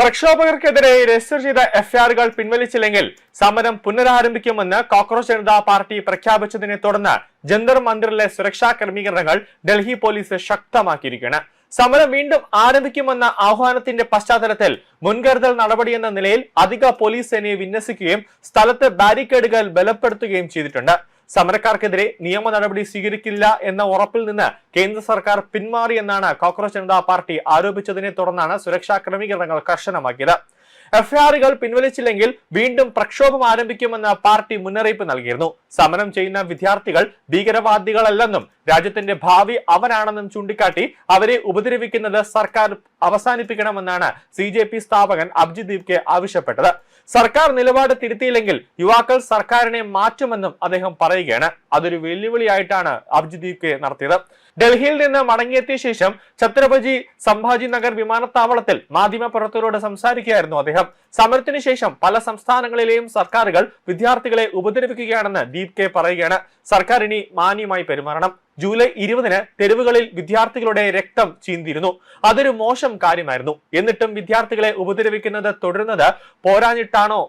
പ്രക്ഷോഭകർക്കെതിരെ register ചെയ്ത എഫ്ഐആറുകൾ പിൻവലിച്ചില്ലെങ്കിൽ സമരം പുനരാരംഭിക്കുമെന്ന് cockroach Janata party പ്രഖ്യാപിച്ചതിനെ തുടർന്ന് ജന്തർ മന്ദിറിലെ സുരക്ഷാ ക്രമീകരണങ്ങൾ ഡൽഹി പോലീസ് ശക്തമാക്കിയിരിക്കുകയാണ്. സമരം വീണ്ടും ആരംഭിക്കുമെന്ന ആഹ്വാനത്തിന്റെ പശ്ചാത്തലത്തിൽ മുൻകരുതൽ നടപടിയെന്ന നിലയിൽ അധിക പോലീസ് സേനയെ വിന്യസിക്കുകയും സ്ഥലത്ത് ബാരിക്കേഡുകൾ ബലപ്പെടുത്തുകയും ചെയ്തിട്ടുണ്ട്. സമരക്കാർക്കെതിരെ നിയമ നടപടി സ്വീകരിക്കില്ല എന്ന ഉറപ്പിൽ നിന്ന് കേന്ദ്ര സർക്കാർ പിന്മാറിയെന്നാണ് കോക്രോച്ച് ജനതാ പാർട്ടി ആരോപിച്ചതിനെ തുടർന്നാണ് സുരക്ഷാ ക്രമീകരണങ്ങൾ കർശനമാക്കിയത്. എഫ്ഐആറുകൾ പിൻവലിച്ചില്ലെങ്കിൽ വീണ്ടും പ്രക്ഷോഭം ആരംഭിക്കുമെന്ന് പാർട്ടി മുന്നറിയിപ്പ് നൽകിയിരുന്നു. സമരം ചെയ്യുന്ന വിദ്യാർത്ഥികൾ ഭീകരവാദികളല്ലെന്നും രാജ്യത്തിന്റെ ഭാവി അവരാണെന്നും ചൂണ്ടിക്കാട്ടി അവരെ ഉപദ്രവിക്കുന്നത് സർക്കാർ അവസാനിപ്പിക്കണമെന്നാണ് CJP സ്ഥാപകൻ അഭിജിത് ദീപ്കെ ആവശ്യപ്പെട്ടത്. സർക്കാർ നിലപാട് തിരുത്തിയില്ലെങ്കിൽ യുവാക്കൾ സർക്കാരിനെ മാറ്റുമെന്നും അദ്ദേഹം പറയുകയാണ്. അതൊരു വെല്ലുവിളിയായിട്ടാണ് അഭിജിത് ദീപ്കെ നടത്തിയത്. ഡൽഹിയിൽ നിന്ന് മടങ്ങിയെത്തിയ ശേഷം ഛത്രപതി സംഭാജി നഗർ വിമാനത്താവളത്തിൽ മാധ്യമപ്രവർത്തകരോട് സംസാരിക്കുകയായിരുന്നു അദ്ദേഹം. സമരത്തിന് ശേഷം പല സംസ്ഥാനങ്ങളിലെയും സർക്കാരുകൾ വിദ്യാർത്ഥികളെ ഉപദ്രവിക്കുകയാണെന്ന് ദീപ്കെ പറയുകയാണ്. സർക്കാർ ഇനി മാന്യമായി പെരുമാറണം. ജൂലൈ 20-ന് തെരുവുകളിൽ വിദ്യാർത്ഥികളുടെ രക്തം ചീന്തിയിരുന്നു. അതൊരു മോശം കാര്യമായിരുന്നു. എന്നിട്ടും വിദ്യാർത്ഥികളെ ഉപദ്രവിക്കുന്നത് തുടരുന്നത് പോരാഞ്ഞിട്ടാണോ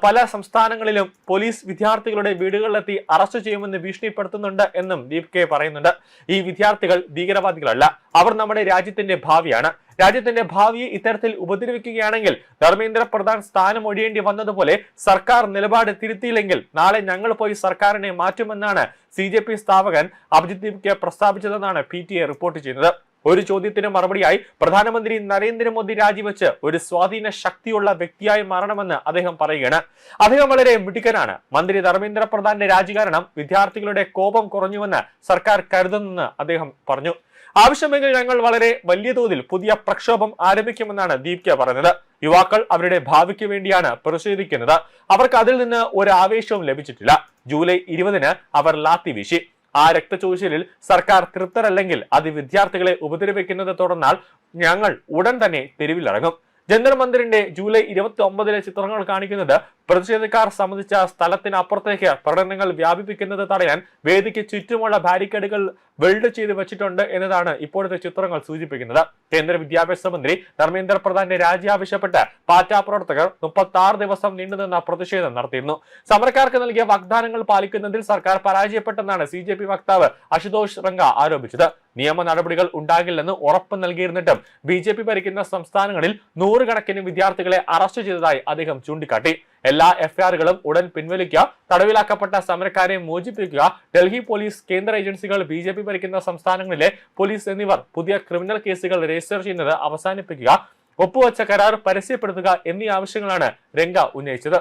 പല സംസ്ഥാനങ്ങളിലും പോലീസ് വിദ്യാർത്ഥികളുടെ വീടുകളിലെത്തി അറസ്റ്റ് ചെയ്യുമെന്ന് ഭീഷണിപ്പെടുത്തുന്നുണ്ട് എന്നും ദീപ്കെ പറയുന്നുണ്ട്. ഈ വിദ്യാർത്ഥികൾ ഭീകരവാദികളല്ല, അവർ നമ്മുടെ രാജ്യത്തിന്റെ ഭാവിയാണ്. രാജ്യത്തിന്റെ ഭാവിയെ ഇത്തരത്തിൽ ഉപദ്രവിക്കുകയാണെങ്കിൽ ധർമ്മേന്ദ്ര പ്രധാൻ സ്ഥാനം ഒഴിയേണ്ടി വന്നതുപോലെ സർക്കാർ നിലപാട് തിരുത്തിയില്ലെങ്കിൽ നാളെ ഞങ്ങൾ പോയി സർക്കാരിനെ മാറ്റുമെന്നാണ് CJP സ്ഥാപകൻ അഭിജിത് ദീപ്കെ പ്രസ്താവിച്ചതെന്നാണ് PTI റിപ്പോർട്ട് ചെയ്യുന്നത്. ഒരു ചോദ്യത്തിന് മറുപടിയായി പ്രധാനമന്ത്രി നരേന്ദ്രമോദി രാജിവെച്ച് ഒരു സ്വാധീന ശക്തിയുള്ള വ്യക്തിയായി മാറണമെന്ന് അദ്ദേഹം പറയുകയാണ്. അദ്ദേഹം വളരെ മിടുക്കനാണ്. മന്ത്രി ധർമ്മേന്ദ്ര പ്രധാന്റെ രാജി കാരണം വിദ്യാർത്ഥികളുടെ കോപം കുറഞ്ഞുവെന്ന് സർക്കാർ കരുതുന്നെന്ന് അദ്ദേഹം പറഞ്ഞു. ആവശ്യമെങ്കിൽ ഞങ്ങൾ വളരെ വലിയ തോതിൽ പുതിയ പ്രക്ഷോഭം ആരംഭിക്കുമെന്നാണ് ദീപ്കെ പറഞ്ഞത്. യുവാക്കൾ അവരുടെ ഭാവിക്ക് വേണ്ടിയാണ് പ്രതിഷേധിക്കുന്നത്. അവർക്ക് അതിൽ നിന്ന് ഒരു ആവേശവും ലഭിച്ചിട്ടില്ല. ജൂലൈ 20-ന് അവർ ലാത്തി വീശി. ആ രക്തചൊരിച്ചിലിൽ സർക്കാർ തൃപ്തരല്ലെങ്കിൽ അത് വിദ്യാർത്ഥികളെ ഉപദ്രവിക്കുന്നത് തുടർന്നാൽ ഞങ്ങൾ ഉടൻ തന്നെ തെരുവിലിറങ്ങും. ജന്തർ മന്ദിറിന്റെ ജൂലൈ 29-ലെ ചിത്രങ്ങൾ കാണിക്കുന്നത് പ്രതിഷേധക്കാർ സംബന്ധിച്ച സ്ഥലത്തിനപ്പുറത്തേക്ക് പ്രകടനങ്ങൾ വ്യാപിപ്പിക്കുന്നത് തടയാൻ വേദിക്ക് ചുറ്റുമുള്ള ബാരിക്കേഡുകൾ വെൽഡ് ചെയ്ത് വെച്ചിട്ടുണ്ട് എന്നതാണ് ഇപ്പോഴത്തെ ചിത്രങ്ങൾ സൂചിപ്പിക്കുന്നത്. കേന്ദ്ര വിദ്യാഭ്യാസ മന്ത്രി ധർമ്മേന്ദ്ര പ്രധാന്റെ രാജി ആവശ്യപ്പെട്ട് പാറ്റ പ്രവർത്തകർ 36 ദിവസം നീണ്ടുനിന്ന പ്രതിഷേധം നടത്തിയിരുന്നു. സമരക്കാർക്ക് നൽകിയ വാഗ്ദാനങ്ങൾ പാലിക്കുന്നതിൽ സർക്കാർ പരാജയപ്പെട്ടെന്നാണ് CJP വക്താവ് അശുതോഷ് റംഗ ആരോപിച്ചത്. നിയമ നടപടികൾ ഉണ്ടാകില്ലെന്ന് ഉറപ്പ് നൽകിയിരുന്നിട്ടും BJP ഭരിക്കുന്ന സംസ്ഥാനങ്ങളിൽ നൂറുകണക്കിന് വിദ്യാർത്ഥികളെ അറസ്റ്റ് ചെയ്തതായി അദ്ദേഹം ചൂണ്ടിക്കാട്ടി. എല്ലാ എഫ്ഐആറുകളും ഉടൻ പിൻവലിക്കുക, തടവിലാക്കപ്പെട്ട സമരക്കാരെ മോചിപ്പിക്കുക, ഡൽഹി പോലീസ്, കേന്ദ്ര ഏജൻസികൾ, BJP ഭരിക്കുന്ന സംസ്ഥാനങ്ങളിലെ പോലീസ് എന്നിവർ പുതിയ ക്രിമിനൽ കേസുകൾ രജിസ്റ്റർ ചെയ്യുന്നത് അവസാനിപ്പിക്കുക, ഒപ്പുവെച്ച കരാർ പരസ്യപ്പെടുത്തുക എന്നീ ആവശ്യങ്ങളാണ് രംഗ ഉന്നയിച്ചത്.